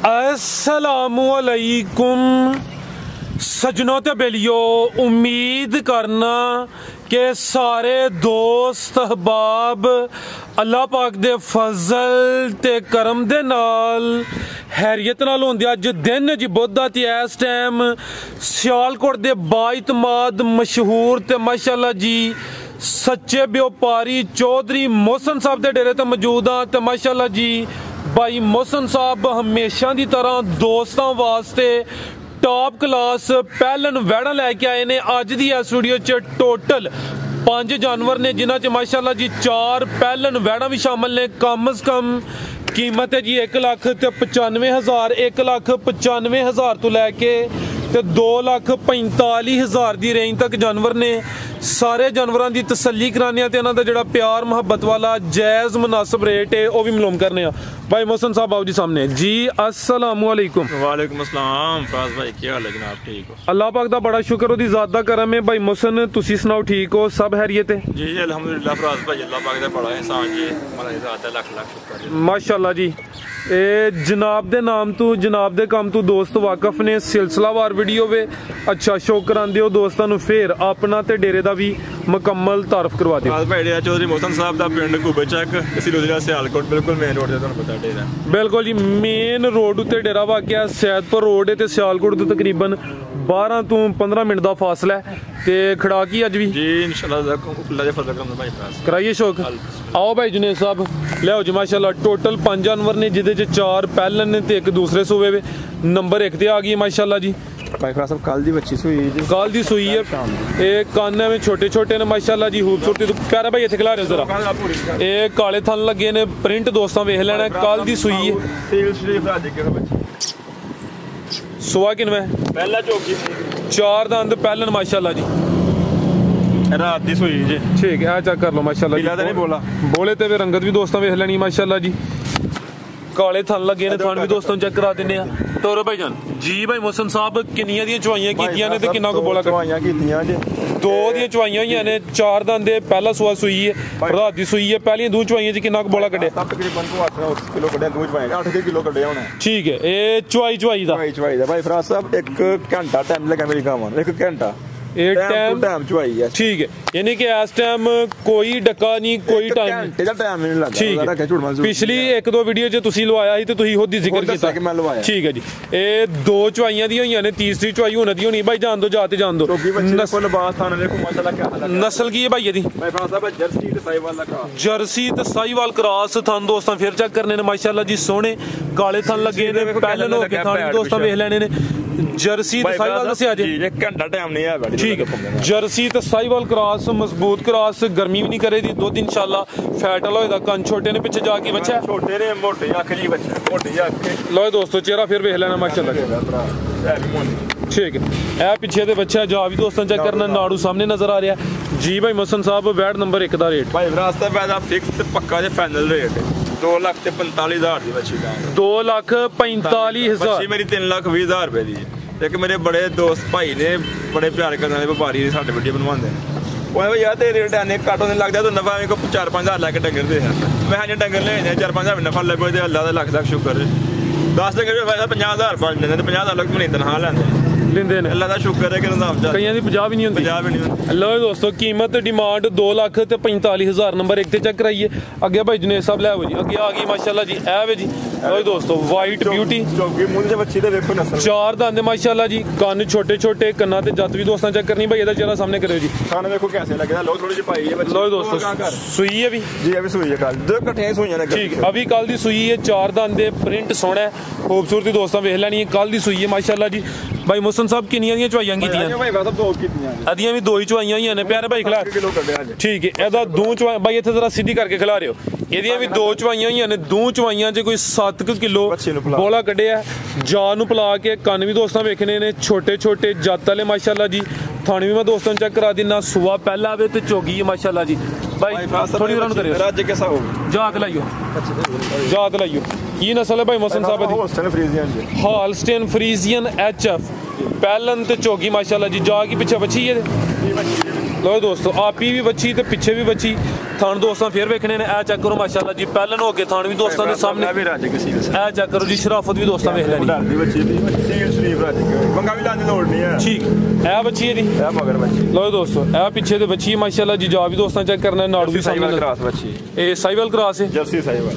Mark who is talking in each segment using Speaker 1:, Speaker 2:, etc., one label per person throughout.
Speaker 1: अस्सलामुअलैकुम सजनों ते बेलियो, उम्मीद करना कि सारे दोस्त अहबाब अल्लाह पाक दे फजल ते करम दे नाल हैरियत नाल होंदे। अज दिन जी बुध ते इस टाइम सियालकोट दे बाइतमाद मशहूर ते माशाअल्लाह जी सच्चे व्यापारी चौधरी मोहसन साहब दे डेरे ते मौजूद हाँ। ते माशाअल्लाह जी भाई मोहसन साहब हमेशा की तरह दोस्तों वास्ते टॉप क्लास पैलन वैड़ा लैके आए ने। अज दी इस वीडियो च टोटल 5 जानवर ने, जिन्हां च माशाअल्लाह जी 4 पैलन वैड़ा भी शामिल ने। कम अज कम कीमत है जी 1,95,000, 1,95,000 तो लैके 2,45,000 की रेंज तक जानवर ने। सारे जानवरों की तसल्ली कराने ते इन्हां दा जिहड़ा प्यार मुहब्बत वाला जायज़ मुनासिब रेट है वह भी मालूम करने। भाई मोहसन साहब आओ जी सामने जी। अस्सलामुअलैकुम।
Speaker 2: वालेकुम अस्सलाम। फराज भाई क्या हाल है जनाब? ठीक हो?
Speaker 1: अल्लाह पाक दा बड़ा शुक्र, ओदी ज़ात दा करम है। भाई मोहसन तुसी सुनाओ, ठीक हो? सब हैरियत है
Speaker 2: जी? अल्हम्दुलिल्लाह फराज भाई, अल्लाह पाक दा बड़ा एहसान जी, हमारा ज़ात दा लख लख शुक्र है
Speaker 1: माशाअल्लाह जी। ए जनाब दे नाम तू जनाब दे काम तू दोस्त वाकफ ने, सिलसिलावार वीडियो वे अच्छा शो करांदे हो दोस्तां नू। फिर अपना ते डेरे दा भी मुकम्मल तारफ करवा दियो।
Speaker 2: फराज भाई डेरा चौधरी मोहसन साहब दा पिंड घुबेचक, तहसील जिला सियालकोट, बिल्कुल मेन रोड ते तुहानू पता डेरा।
Speaker 1: बिल्कुल जी मेन रोड उत्ते डेरा वाकिया सैदपुर रोड है ते सियालकोट तो तकरीबन 12 तो 15 मिनट का फासला है। ते खड़ाकी अज भी
Speaker 2: जी इंशाअल्लाह अल्लाह दे फजल करम भाई फराज
Speaker 1: कराइए शौक। आओ भाई जुनेद साहब लियाओ जी। माशाअल्लाह टोटल 5 जानवर ने, जिदे च 4 पैलन ने ते 1 दूसरे सूबे वे। नंबर 1 ते आ गई माशाअल्लाह जी।
Speaker 2: भाई फराज साहब कल दी बच्ची सूई जी,
Speaker 1: कल दी सूई है। ये कान में छोटे छोटे ने माशाअल्लाह जी, खूबसूरती तो प्यारा भाई इत्थे खिला रहे हो जरा। ये काले थन लगे ने, प्रिंट दोस्तां वेख लेना। कल दी सूई है।
Speaker 2: सील शरीफ राज के बच्ची
Speaker 1: सुआ किनवे
Speaker 2: पहला चौकी
Speaker 1: 4 दंद पैलन माशाअल्लाह जी,
Speaker 2: रात दी सूई जी।
Speaker 1: ठीक है चेक कर लो माशाअल्लाह जी।
Speaker 2: नहीं बोला
Speaker 1: बोले ते रंगत भी दोस्तों वेख लेनी माशाअल्लाह जी। काले थन लगे ने, थन भी दोस्तों चेक करा देने आ। टोरो भाई जान जी। भाई मोहसन साहब किन्नियां दी चवाइयां कीतियां ने ते किन्ना को बोला
Speaker 2: चवाइयां कीतियां जी?
Speaker 1: 2 दी चवाइयां होईयां ने, 4 दंद दे पहला सुआ सूई है, रात दी सूई है। पहली 2 चवाइयां च किन्ना को बोला कड्डे?
Speaker 2: तकरीबन 8 किलो कड्डे, 2 चवाइयां 8 किलो कड्डे होने।
Speaker 1: ठीक है ये चवाई दा
Speaker 2: भाई फराज साहब 1 घंटा टाइम लगा मेरी गावां, 1 घंटा टाइम चुवाई है।
Speaker 1: ठीक है यानी कि इस टाइम कोई डका नहीं, कोई टाइम
Speaker 2: नहीं लगा।
Speaker 1: ठीक है पिछली 1-2 वीडियो च तुसी लवाया ही ते तुसी खुद ही जिक्र कीता। ठीक है जी। ये 2 चवाइयां दी होईयां ने, तीसरी चवाई होने दी होनी। भाई जान दो जाते जान दो। नस्ल की है भाई ये दी? जर्सी ते साहिवाल क्रॉस। थन दोस्तां फिर चेक करने ने माशाअल्लाह जी, सोहने काले थन लगे ने, पैलन हो के थन दोस्तां वेख लेने ने। जर्सी ते साहिवाल दस्सिया जी,
Speaker 2: 1 घंटा टाइम नहीं है।
Speaker 1: ठीक है जर्सी ते साहिवाल क्रॉस, मजबूत क्रॉस, गर्मी भी नहीं करे दी। दुध इंशाल्लाह फैट वाला होएगा। कन छोटे ने, पिछे जाके बच्चा
Speaker 2: छोटे ने, मोटे अख जी बच्चा, मोटी अख।
Speaker 1: लो दोस्तों चेहरा फिर वेख लेना माशाअल्लाह। ठीक है ए पिछे दे बच्चा जा भी दोस्तों चेक करना। नाड़ू सामने नजर आ रहा है जी। भाई मोहसन साहब वैट नंबर 1 दा रेट
Speaker 2: भाई रास्ता पैदा फिक्स ते पक्का जे फाइनल रेट 2,45,000 दी बच्ची का।
Speaker 1: 2,45,000
Speaker 2: मेरी 3,20,000 रुपए दी। एक मेरे बड़े दोस्त भाई ने, बड़े प्यार करने वाले व्यापारी साढ़े वीडियो बनवाते हैं। वो यार तेरे रेट आने घट होने लग जाए तो नफा मेरे को 4-5 हज़ार लैके डंगर दे। मैं हाँ डंगर ले 4-5 हज़ार नफा लगो तो अल्लाह का लख शुक्र है। 10 डंगर 50,000 पाँच लेंगे, 50,000 लोग महीने तनखा लेंगे, अल्लाह का शुक्र है कि
Speaker 1: कईयां दी 50 भी नहीं होंदी।
Speaker 2: 50 भी नहीं होंदी।
Speaker 1: लो दोस्तों कीमत डिमांड 2,45,000 नंबर 1 ते चेक कराइए। अगे भाई जुनेद साहब ले जी, अगे आ गई माशाअल्लाह जी। ए वे जी लो दोस्तों वाइट ब्यूटी,
Speaker 2: मुंह से बच्ची दे देखो नस्ल
Speaker 1: 4 दंद माशाअल्लाह जी। कन छोटे छोटे, कन्ना ते जत भी दोस्तां चेक करनी। भाई एदा चेहरा सामने करो जी।
Speaker 2: खाना देखो कैसे लगेगा। लो थोड़ी सी पाई है बच्ची।
Speaker 1: लो दोस्तों सुई है भी
Speaker 2: जी, अभी सुई है कल 2 इकट्ठे सुई है।
Speaker 1: ठीक है अभी कल दी सुई है। 4 दंद दे, प्रिंट सोहना है, खूबसूरती दोस्तां वेख लैनी है। कल दी सुई है माशाअल्लाह जी। भाई मोहसन साहब किन्नियां दी चवाइयां कीतियां? अदियां भी 2 ही चवाइयां होईयां ने प्यारे भाई खिला। ठीक है एदा 2 चवाई भाई इत्थे जरा सीधी करके खिला रहे हो। एदियां भी 2 चवाइयां होईयां ने। 2 चवाइयां च कोई 7 किलो बोला कड्ढिया। जान नूं पला के कन भी दोस्तां वेखने ने, छोटे छोटे जत वाले माशाअल्लाह जी। थाने भी मैं दोस्तों चेक करा देना। सुआ पहला आवे ते चोगी है माशाअल्लाह जी। भाई थोड़ी रन करियो
Speaker 2: राज्य कैसा हो
Speaker 1: जात लाइयो, जात लाइयो। ये नस्ल है भाई मोहसन साहब दी हॉलस्टेन फ्रीजियन HF पैलन ते चोगी माशाअल्लाह जी। जा की पीछे बची है। लो दोस्तों आपी भी बची ते पीछे भी बची। ਥਣ ਦੋਸਤਾਂ ਫੇਰ ਵੇਖਣੇ ਨੇ। ਇਹ ਚੈੱਕ ਕਰੋ ਮਾਸ਼ਾਅੱਲਾ ਜੀ, ਪਹਿਲਨ ਹੋ ਕੇ ਥਣ ਵੀ ਦੋਸਤਾਂ ਦੇ ਸਾਹਮਣੇ। ਇਹ ਚੈੱਕ ਕਰੋ ਜੀ, ਸ਼ਰਾਫਤ ਵੀ ਦੋਸਤਾਂ ਵੇਖ ਲੈਣੀ। ਠੀਕ, ਇਹ ਬੱਚੀ ਹੈ ਜੀ, ਲਓ ਦੋਸਤੋ ਇਹ ਪਿੱਛੇ ਦੇ ਬੱਚੀ ਮਾਸ਼ਾਅੱਲਾ ਜੀ, ਜਾ ਵੀ ਦੋਸਤਾਂ ਚੈੱਕ ਕਰਨਾ। ਨਾੜੂ ਵੀ ਸਾਹਮਣੇ, ਇਹ ਸਾਈਵਲ ਕ੍ਰਾਸ ਹੈ,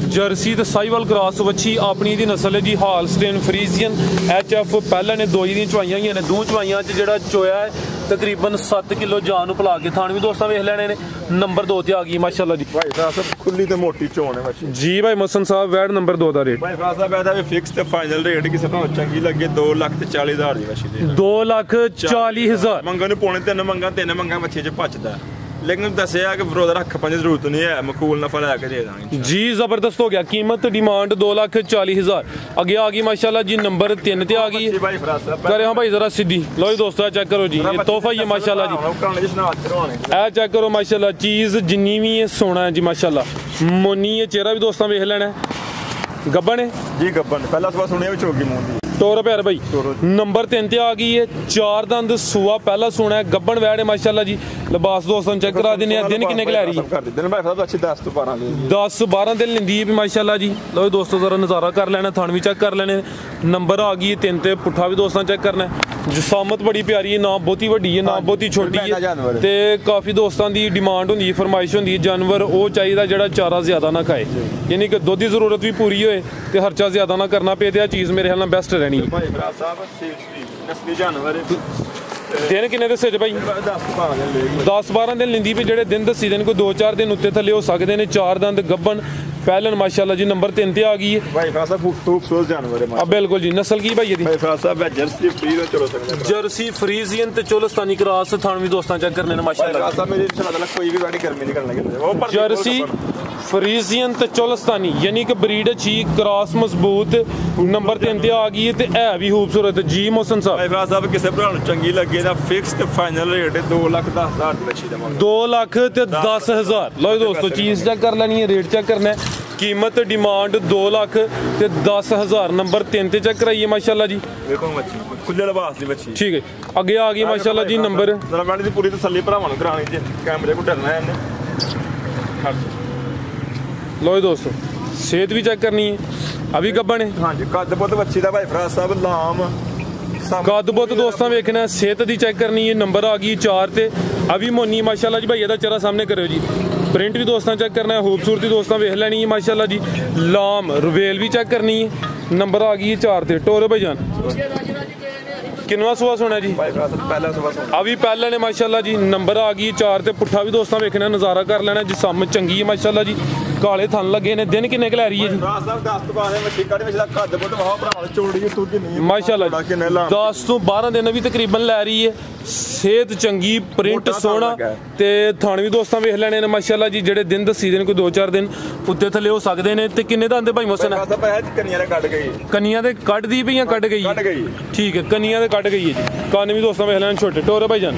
Speaker 1: ਜਰਸੀ ਤੇ ਸਾਈਵਲ ਕ੍ਰਾਸ ਬੱਚੀ ਆਪਣੀ ਦੀ ਨਸਲ ਹੈ ਜੀ, ਹਾਲਸਟੇਨ ਫਰੀਜ਼ੀਅਨ HF। ਪਹਿਲਾਂ ਨੇ 2 ਦੀਆਂ ਚਵਾਈਆਂ ਹੋਈਆਂ ਨੇ, 2 ਚਵਾਈਆਂ 'ਚ ਜਿਹੜਾ ਚੋਇਆ ਹੈ ਤਕਰੀਬਨ 7 ਕਿਲੋ ਜਾਨ ਨੂੰ ਭੁਲਾ ਕੇ। ਥਾਣ ਵੀ ਦੋਸਤਾਂ ਵੇਖ ਲੈਣੇ ਨੇ। ਨੰਬਰ 2 ਤੇ ਆ ਗਈ ਮਾਸ਼ਾਅੱਲਾ ਜੀ,
Speaker 2: ਭਾਈ ਸਾਹਿਬ ਖੁੱਲੀ ਤੇ ਮੋਟੀ ਚੋਣ ਹੈ
Speaker 1: ਜੀ। ਭਾਈ ਮਸਨ ਸਾਹਿਬ ਵੈਡ ਨੰਬਰ 2 ਦਾ ਰੇਟ
Speaker 2: ਭਾਈ ਸਾਹਿਬ ਇਹਦਾ ਵੀ ਫਿਕਸ ਤੇ ਫਾਈਨਲ ਰੇਟ ਕਿਸੇ ਤੋਂ ਚੰਗੀ ਲੱਗੇ 2,40,000 ਦੀ ਮੱਛੀ ਦੇ।
Speaker 1: 2,40,000
Speaker 2: ਮੰਗਾਂ ਨੂੰ ਪੌਣੇ 3 ਮੰਗਾਂ ਮੱਛੀ 'ਚ ਭੱਜਦਾ। लेकिन दसिया कि बरोदा रखने की जरूरत नहीं है, मकूल नफा लैके दे देंगे
Speaker 1: जी। जबरदस्त हो गया, कीमत डिमांड 2,40,000। अगे आ गई माशाल्लाह जी, नंबर 3 ते आ गई करे। हाँ भाई जरा सीधी लो जी दोस्तों, चेक करो जी, ये तोहफा ही है माशाल्लाह जी। ए चेक करो माशाल्लाह, चीज जिन्नी भी है सोना है जी माशाल्लाह। मोनी है, चेहरा भी दोस्तों वेख लेना है। गब्बन है जी, गब्बन पहला सुबह सुनिया भी चोगी मुंह दी टोर प्यार भाई। नंबर 3 ते आ गई है, 4 दंद सूआ पहला सोना है, गब्बन वैड है माशाल्लाह जी। लिबास दोस्तों चेक करा देने। दिन किन्ने क लै रही है?
Speaker 2: दिन भाई साहब अच्छी
Speaker 1: 10-12 दिन लेंदी है माशाल्लाह जी। लो दोस्तों जरा नज़ारा कर लेना, थन भी चेक कर लेने। नंबर आ गई है 3 ते, पुट्ठा भी दोस्तों चेक करना है। जसामत बड़ी प्यारी है, ना बहुती वड्डी है ना बहुती छोटी है, ते काफ़ी दोस्तों की डिमांड होंदी है, फरमाइश होंदी है जानवर वो चाहिए जिहड़ा चारा ज़्यादा ना खाए, यानी कि दुध की जरूरत भी पूरी होए ते खर्चा ज़्यादा ना करना पे। ते चीज़ मेरे ख्याल नाल बेस्ट रहनी है। दिन किन्ने दस्से भाई? 10-12 दिन लेंदी भी, जेह्ड़े दिन दस्सी दे कोई 2-4 दिन उत्ते थल्ले हो सकते हैं। 4 दंद गब्बन पहलन माशाल्लाह जी। नंबर 3 ते आ गई है
Speaker 2: भाई साहब, खूबसूरत जानवर है।
Speaker 1: अब बिल्कुल जी, नस्ल की भाई
Speaker 2: भाई साहब जर्सी फ्रीजियन, चलो
Speaker 1: जर्सी फ्रीजियन ते चोलस्तानी क्रॉस। थान भी दोस्तां चेक करने माशाल्लाह
Speaker 2: साहब, मेरी इंशाल्लाह कोई भी गाड़ी गर्मी नहीं करने।
Speaker 1: जर्सी फ्रीजियन ते चोलस्तानी यानी कि ब्रीड अच्छी, क्रॉस मजबूत। नंबर 3 ते आ गई है ते है भी खूबसूरत जी। मोहसन साहब
Speaker 2: भाई साहब किसी भरा चंगी लगे ना, फिक्स ते फाइनल रेट 2,10,000 की मच्छी देवांगे।
Speaker 1: 2,10,000। लो दोस्तों चीज चेक कर लेनी है, रेट चेक करना है। कीमत डिमांड 2,10,000। नंबर 3 ते चेक कराइए माशाल्लाह जी।
Speaker 2: देखो मच्छी खुले लिबास दी मच्छी,
Speaker 1: ठीक है। आगे आ गई माशाल्लाह जी नंबर।
Speaker 2: जरा मैंने पूरी तसल्ली भरावां नूं करानी जी, कैमरे को डरना है इन्हें।
Speaker 1: लो दोस्तों सेहत भी चेक करनी है, अभी गब्बन है।
Speaker 2: हाँ जी, कद बुत बच्ची दा भाई फराज साहब लाम
Speaker 1: कद बुत दोस्तों वेखना है, सेहत दी चेक करनी है। नंबर आ गई 4 ते, अभी मोनी माशाल्लाह जी। भाई एदा चेहरा सामने करो जी, प्रिंट भी दोस्तों चेक करना है, खूबसूरती दोस्तों वेख लेनी है माशाल्लाह जी। लाम रुवेल भी चेक करनी है। नंबर आ गई 4 ते। टोरो भाई जान किनवा सुबह सोना जी?
Speaker 2: पहला सुबह
Speaker 1: अभी पहले ने माशाल्लाह जी। नंबर आ गई 4 ते। पुट्ठा भी दोस्तों वेखना, नज़ारा कर लेना। जिसम चंगी है माशाल्लाह जी, काले थन लगे ने। दिन किन्ने क लै रही है जी? माशाल्लाह 10 तो 12 दिन भी तकरीबन लै रही है। सेहत चंगी, प्रिंट सोहना ते थन भी दोस्तों वेख लेने ने माशाल्लाह जी। जेह्ड़े दिन दस्सी दे कोई 2-4 दिन उत्ते थल्ले हो सकते हैं। ते किन्ने दा आंदे भाई मोहसन? कन्नियां दे कट दी भी कट गई? ठीक है, कन्नियां दे कट गई है जी। कान भी दोस्तों वेख लेने छोटे। टोरे भाई जान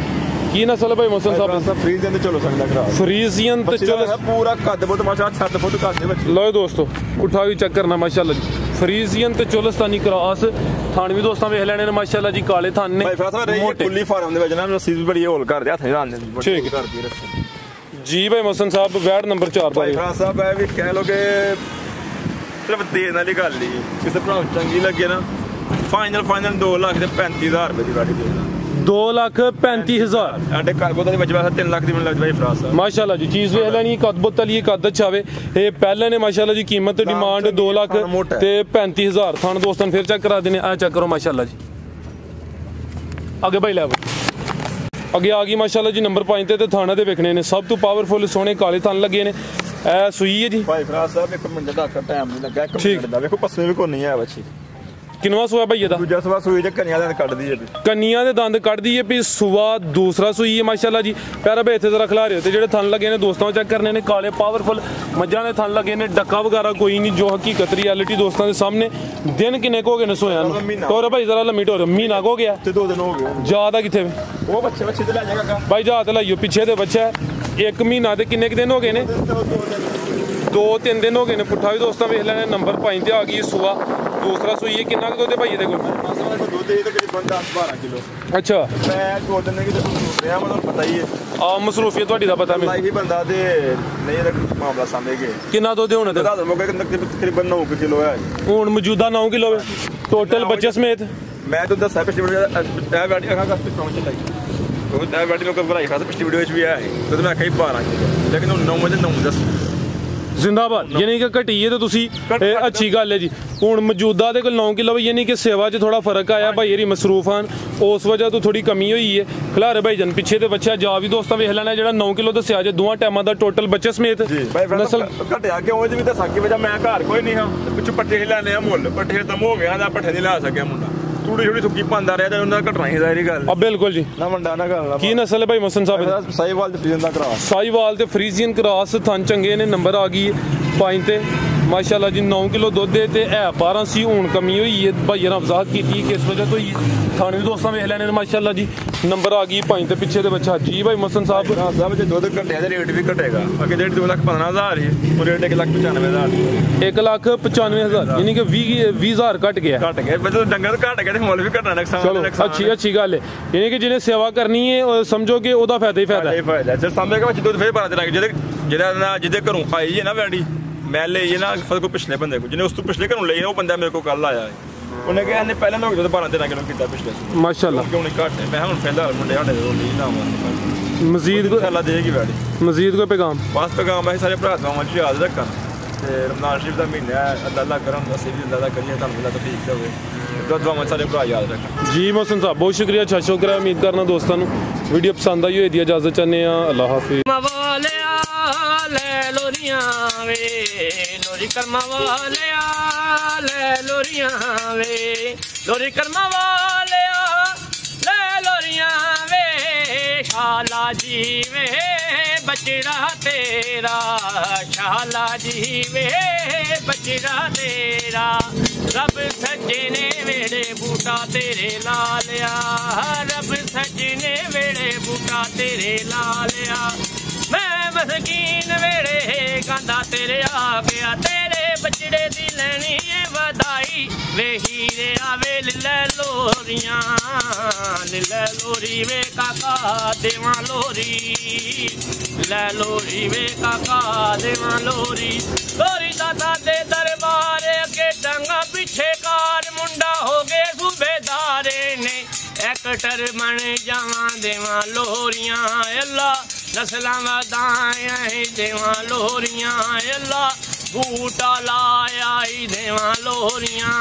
Speaker 1: की नस्ल है भाई मोहसन साहब?
Speaker 2: फ्रीजियन ते चलो सकदा
Speaker 1: फ्रीजियन ते चलो
Speaker 2: पूरा कद बुत माशाल्लाह 7 फुट कद दे बच्चे।
Speaker 1: लो दोस्तों उठा भी चेक करना माशाल्लाह जी। फ्रीजियन ते चोलस्तानी क्रॉस। थान भी दोस्तों वेख लेने माशाल्लाह जी, काले थान ने
Speaker 2: मोटे। कुल्ली फार्म दे वच ना रस्सी भी बड़ी होल कर दे, हथ जान दे
Speaker 1: ठीक कर दी रस्सी जी। भाई मोहसन साहब वैड नंबर 4
Speaker 2: भाई साहब है भी कह लो कि सिर्फ देने वाली गल ही, किसी भरा चंगी लगे ना फाइनल 2,35,000 रुपए की गाड़ी दे
Speaker 1: 2,35,000।
Speaker 2: ਸਾਡੇ ਘਰ ਬੋਤਲ ਦੇ ਵਿੱਚ ਵੈਸੇ 3 ਲੱਖ ਦੀ ਮੈਨੂੰ ਲੱਗਦਾ ਭਾਈ ਫਰਾਸ ਸਾਹਿਬ।
Speaker 1: माशाल्लाह जी चीज वेख लेनी, कद बोतल ये कद अच्छा वे। ये पहले ने माशाल्लाह जी कीमत डिमांड 2,35,000। थान दोस्तों फिर चेक करा देने। आ चेक करो माशाल्लाह जी। आगे भाई लै अगे आ गई माशाल्लाह जी नंबर 5 ते थाना दे वेखने ने। सब तो पावरफुल सोहने काले थान लगे ने। ए सुई है जी
Speaker 2: भाई फरास साहब, 1 मिनट दा टाइम नहीं लगा, 1 मिनट दा देखो पसमे भी कोई नहीं है बच्ची।
Speaker 1: किनवा सुआ भाई ਇਹਦਾ?
Speaker 2: ਦੂਜਾ ਸੁਆ ਸੂਈ ਤੇ ਕੰਨੀਆਂ ਦੇ ਕੱਢਦੀ ਹੈ।
Speaker 1: ਕੰਨੀਆਂ ਦੇ ਦੰਦ ਕੱਢਦੀ ਹੈ ਵੀ ਸੁਆ ਦੂਸਰਾ ਸੂਈ ਹੈ ਮਾਸ਼ਾਅੱਲਾ ਜੀ। ਪਿਆਰਾ ਬਈ ਇੱਥੇ ਜ਼ਰਾ ਖਿਲਾ ਰਹੇ ਹੋ ਤੇ ਜਿਹੜੇ ਥਣ ਲੱਗੇ ਨੇ ਦੋਸਤਾਂ ਚੈੱਕ ਕਰਨੇ ਨੇ, ਕਾਲੇ ਪਾਵਰਫੁਲ ਮੱਝਾਂ ਦੇ ਥਣ ਲੱਗੇ ਨੇ। ਡੱਕਾ ਵਗੈਰਾ ਕੋਈ ਨਹੀਂ, ਜੋ ਹਕੀਕਤ ਰਿਐਲਿਟੀ ਦੋਸਤਾਂ ਦੇ ਸਾਹਮਣੇ। ਦਿਨ ਕਿੰਨੇ ਕੋ ਹੋ ਗਏ ਨੇ ਸੋਇਆਂ ਨੂੰ? ਤੋਰ ਭਾਈ ਜ਼ਰਾ ਲੰਮੀ ਟੋਰ। ਮਹੀਨਾ ਹੋ ਗਿਆ
Speaker 2: ਤੇ 2 ਦਿਨ ਹੋ ਗਏ।
Speaker 1: ਜ਼ਿਆਦਾ ਕਿੱਥੇ
Speaker 2: ਉਹ ਬੱਚੇ ਤੇ ਲੈ ਜਾਏਗਾ
Speaker 1: ਭਾਈ? ਜਾ ਤੇ ਲਾਈਓ ਪਿੱਛੇ ਦੇ ਬੱਚਾ 1 ਮਹੀਨਾ ਤੇ ਕਿੰਨੇ ਦਿਨ ਹੋ ਗਏ ਨੇ? 2-3 दिन हो गए ने। पुट्ठा भी दोस्तों वेख लेना। नंबर 5 ते आ गई सुआ। ਦੂਸਰਾ ਸੂਈ ਹੈ। ਕਿੰਨਾ ਕੁ ਦੁੱਧ ਹੈ ਭਾਈ ਇਹਦੇ ਕੋਲ?
Speaker 2: ਦੁੱਧ ਇਹ ਤਕਰੀਬਨ 10-12 ਕਿਲੋ।
Speaker 1: ਅੱਛਾ,
Speaker 2: ਮੈਂ 2 ਦਿਨ ਕਿ ਰਿਹਾ, ਮੈਨੂੰ ਪਤਾ ਹੀ ਹੈ
Speaker 1: ਆ ਮਸਰੂਫੀਅਤ ਤੁਹਾਡੀ ਦਾ ਪਤਾ ਮੈਨੂੰ।
Speaker 2: ਲਾਈ ਬੰਦਾ ਤੇ ਨਹੀਂ ਇਹਦਾ ਮਾਮਲਾ ਸਾਹਮਣੇ
Speaker 1: ਕਿੰਨਾ ਦੁੱਧ ਹੁਣ ਇਹਦਾ?
Speaker 2: ਤਕਰੀਬਨ 9 ਕਿਲੋ ਹੈ
Speaker 1: ਹੁਣ ਮੌਜੂਦਾ 9 ਕਿਲੋ ਹੈ ਟੋਟਲ ਬੱਚੇ ਸਮੇਤ।
Speaker 2: ਮੈਂ ਤੁਹਾਨੂੰ ਦੱਸਿਆ ਪਿਛਲੀ ਵੀਡੀਓ ਇਹ ਬੈਠੀ ਅਖਾਂ ਕਰ ਪਹੁੰਚ ਲਾਈ ਉਹ ਇਹ ਬੈਠੀ ਨੂੰ ਕੋਈ ਖਾਸ ਪਿਛਲੀ ਵੀਡੀਓ ਵਿੱਚ ਵੀ ਆਇਆ ਤੇ ਮੈਂ ਕਹੀ 12 ਕਿਲੋ, ਲੇਕਿਨ ਹੁਣ 9 ਵਜੇ 9 10
Speaker 1: ਜ਼ਿੰਦਾਬਾਦ। ਯਾਨੀ ਕਿ ਘਟੀ ਹੈ ਤੇ ਤੁਸੀਂ ਅੱਛੀ ਗੱਲ ਹੈ ਜੀ। ਹੁਣ ਮੌਜੂਦਾ ਦੇ ਕੋਲ 9 ਕਿਲੋ, ਯਾਨੀ ਕਿ ਸੇਵਾ 'ਚ ਥੋੜਾ ਫਰਕ ਆਇਆ ਭਾਈ ਇਹਦੀ ਮਸਰੂਫ ਹਨ, ਉਸ ਵਜ੍ਹਾ ਤੋਂ ਥੋੜੀ ਕਮੀ ਹੋਈ ਹੈ। ਖਿਲਾਰੇ ਭਾਈ ਜਨ ਪਿੱਛੇ ਤੇ ਬੱਚਾ ਜਾ ਵੀ ਦੋਸਤਾਂ ਵੇਖ ਲੈਣਾ ਜਿਹੜਾ 9 ਕਿਲੋ ਦੱਸਿਆ ਜੇ ਦੋਵਾਂ ਟਾਈਮਾਂ ਦਾ ਟੋਟਲ ਬੱਚੇ ਸਮੇਤ
Speaker 2: ਨਸਲ ਘਟਿਆ ਕਿਉਂ ਇਹ ਵੀ ਤਾਂ ਸਾਕੀ ਵਜ੍ਹਾ ਮੈਂ ਘਰ ਕੋਈ ਨਹੀਂ ਹਾਂ ਪਿੱਛੋਂ ਪੱਠੇ ਲੈਣੇ ਆ ਮੁੱਲ, ਪੱਠੇ ਦਮ ਹੋ ਗਿਆ ਦਾ ਪੱਠੇ ਨਹੀਂ ਲਾ ਸਕਿਆ ਮੁੰਡਾ, ਥੋੜੀ ਥੋੜੀ ਸੁੱਕੀ ਪਾਉਂਦਾ ਰਿਹਾ ਤੇ ਉਹਨਾਂ ਘਟਣਾ ਹੀ ਜ਼ਾਹਿਰ ਗੱਲ।
Speaker 1: ਬਿਲਕੁਲ ਜੀ
Speaker 2: ਨਾ ਮੁੰਡਾ ਨਾ ਗੱਲ।
Speaker 1: ਕੀ ਨਸਲ ਹੈ ਭਾਈ ਮੋਹਸਨ ਸਾਹਿਬ?
Speaker 2: ਸਾਈਵਾਲ ਤੇ ਫਰੀਜ਼ਨ ਦਾ ਕਰਾਸ।
Speaker 1: ਸਾਈਵਾਲ ਤੇ ਫਰੀਜ਼ੀਅਨ ਕਰਾਸ, ਥਣ ਚੰਗੇ ਨੇ, ਨੰਬਰ ਆ ਗਈ ਪੰਜ ਤੇ ਮਾਸ਼ਾਅੱਲਾ ਜੀ। 9 ਕਿਲੋ ਦੁੱਧ ਦੇ ਤੇ ਇਹ 12 ਸੀ, ਹੁਣ ਕਮੀ ਹੋਈ ਹੈ ਭਾਈ ਨੇ ਵਜ਼ਾਹਤ ਕੀਤੀ ਕਿਸ ਵਜ੍ਹਾ ਤੋਂ ਹੋਈ ਹੈ। ਥਣ ਵੀ ਦੋਸਤਾਂ ਵੇਖ ਲੈਣੇ ਨੇ ਮਾਸ਼ਾਅੱਲਾ ਜੀ, ਨੰਬਰ ਆ ਗਈ ਪੰਜ ਤੇ ਪਿੱਛੇ ਦੇ ਬੱਚਾ ਜੀ ਭਾਈ ਮੋਹਸਨ ਸਾਹਿਬ।
Speaker 2: ਸਾਹਿਬ ਜੇ ਦੁੱਧ ਘਟਿਆ ਤੇ ਰੇਟ ਵੀ ਘਟੇਗਾ, ਅੱਗੇ ਰੇਟ 2,15,000 ਹੀ, ਉਹ ਰੇਟ 1,95,000
Speaker 1: 1,95,000 ਯਾਨੀ ਕਿ 20,000 ਘਟ ਗਿਆ।
Speaker 2: ਘਟ ਗਿਆ ਜਦੋਂ ਡੰਗਰ ਘਟ ਗਿਆ ਤੇ ਮੁੱਲ ਵੀ ਘਟਣਾ ਨੁਕਸਾਨ।
Speaker 1: ਚਲੋ ਅੱਛੀ ਗੱਲ ਹੈ, ਯਾਨੀ ਕਿ ਜਿਹਨੇ ਸੇਵਾ ਕਰਨੀ ਹੈ ਸਮਝੋ ਕਿ ਉਹਦਾ ਫਾਇਦਾ ਹੀ ਫਾਇਦਾ ਹੈ।
Speaker 2: ਫਾਇਦਾ ਜੇ ਸਾਹਮਣੇ ਵਿੱਚ ਦੁੱਧ ਫੇਰ ਪਾ ਦੇ ਜਿਹਦੇ ਘਰੋਂ ਆਈ ਹੈ ਨਾ ਵੈਂਡੀ ਮੈਂ ਲਈ ਹੈ ਨਾ ਫਸਲ ਕੋ ਪਿਛਲੇ ਬੰਦੇ ਕੋ ਜਿਹਨੇ ਉਸ ਤੋਂ ਪਿਛਲੇ ਘਰੋਂ ਲਈ ਉਹ ਬੰਦਾ ਮੇਰੇ ਕੋਲ ਕੱਲ ਆਇਆ ਹੈ, ਉਹਨੇ ਕਿਹਾ ਇਹਨੇ ਪਹਿਲਾਂ ਲੋਕ ਜਦੋਂ 12-13 ਕਿਲੋ ਕੀਤਾ ਪਿਛਲੇ
Speaker 1: ਮਾਸ਼ਾਅੱਲਾ
Speaker 2: ਕਿਉਂ ਨਹੀਂ ਘੱਟ ਮੈਂ ਹੁਣ ਫੈਲਾ ਮੁੰਡੇ ਸਾਡੇ ਤੋਂ ਨਹੀਂ ਨਾ
Speaker 1: ਮਜ਼ੀਦ ਕੋਈ
Speaker 2: ਅੱਲਾ ਦੇਗੀ ਵੈਂਡੀ
Speaker 1: ਮਜ਼ੀਦ ਕੋਈ ਪੈਗਾਮ?
Speaker 2: ਬਸ ਪੈਗਾਮ ਹੈ ਸਾਰੇ ਭਰਾ ਦੋਵਾਂ ਚ ਯਾਦ ਰੱਖਣ ਤੇ ਰਮਜ਼ਾਨ ਸ਼ਰੀਫ ਦਾ ਮਹੀਨਾ ਹੈ, ਅੱਲਾ ਕਰਮ ਅਸੀਂ ਵੀ ਅੱਲਾ ਦਾ ਕਰੀਏ ਤੁਹਾਨੂੰ ਅੱਲਾ ਤੌਫੀਕ ਦੇਵੇ, ਦੁਆਵਾਂ ਸਾਰੇ ਭਰਾ ਯਾਦ ਰੱਖਣ ਜੀ।
Speaker 1: ਮੋਹਸਨ ਸਾਹਿਬ ਬਹੁਤ ਸ਼ੁਕਰੀਆ, ਅੱਛਾ ਸ਼ੁਕਰ ਹੈ। ਉਮੀਦ ਕਰਨਾ ਦੋਸਤਾਂ ਨੂੰ ਵੀਡੀਓ ਪਸੰਦ ਆਈ ਹੋਈ ਦੀ ਇਜਾਜ਼ਤ ਚਾਹੁੰਦੇ ਆ। ਅੱਲਾ ਹਾਫਿਜ਼।
Speaker 3: ਲੈ ਲੋਰੀਆਂ ਵੇ ਲੋਰੀ ਕਰਮਾਂ ਵਾਲਿਆ ਲੈ ਲੋਰੀਆਂ ਵੇ ਲੋਰੀ ਕਰਮਾਂ ਵਾਲਿਆ ਲੈ ਲੋਰੀਆਂ ਵੇ ਸ਼ਾਲਾ ਜੀ ਵੇ ਬਚੜਾ ਤੇਰਾ ਸ਼ਾਲਾ ਜੀ ਵੇ ਬਚੜਾ ਤੇਰਾ ਰੱਬ ਸੱਜਣੇ ਵੇੜੇ ਬੂਟਾ ਤੇਰੇ ਲਾ ਲਿਆ ਰੱਬ ਸੱਜਣੇ ਵੇੜੇ ਬੂਟਾ ਤੇਰੇ ਲਾ ਲਿਆ ਮੈਂ ਮਸਕੀਨ ਵੇੜੇ ਗਾਂਦਾ ਤੇਰੇ ਆ ਗਿਆ ਤੇਰੇ ਬਚੜੇ ਦੀ ਲੈਣੀ ਏ ਵਧਾਈ ਵੇ ਹੀਰੇ ਆਵੇ ਲੈ ਲੋਰੀਆਂ ਲੈ ਲੋਰੀ ਵੇ ਕਾਕਾ ਦੇਵਾਂ ਲੋਰੀ ਲੈ ਲੋਰੀ ਵੇ ਕਾਕਾ ਦੇਵਾਂ ਲੋਰੀ ਲੋਰੀ ਦਾਦਾ ਦੇ ਦਰਬਾਰ ਅੱਗੇ ਡੰਗਾ ਪਿੱਛੇ ਕਾਰ ਮੁੰਡਾ ਹੋ ਗਏ ਸੂਬੇਦਾਰੇ ਨੇ ਐਕਟਰ ਬਣ ਜਾਵਾਂ ਦੇਵਾਂ ਲੋਰੀਆਂ ਅੱਲਾ ਨਸਲਾਂ ਵਧਾਇਆ ਦੇਵਾਂ ਲੋਰੀਆਂ ਅੱਲਾ ਬੂਟਾ ਲਾਇਆ ਦੇਵਾਂ ਲੋਰੀਆਂ।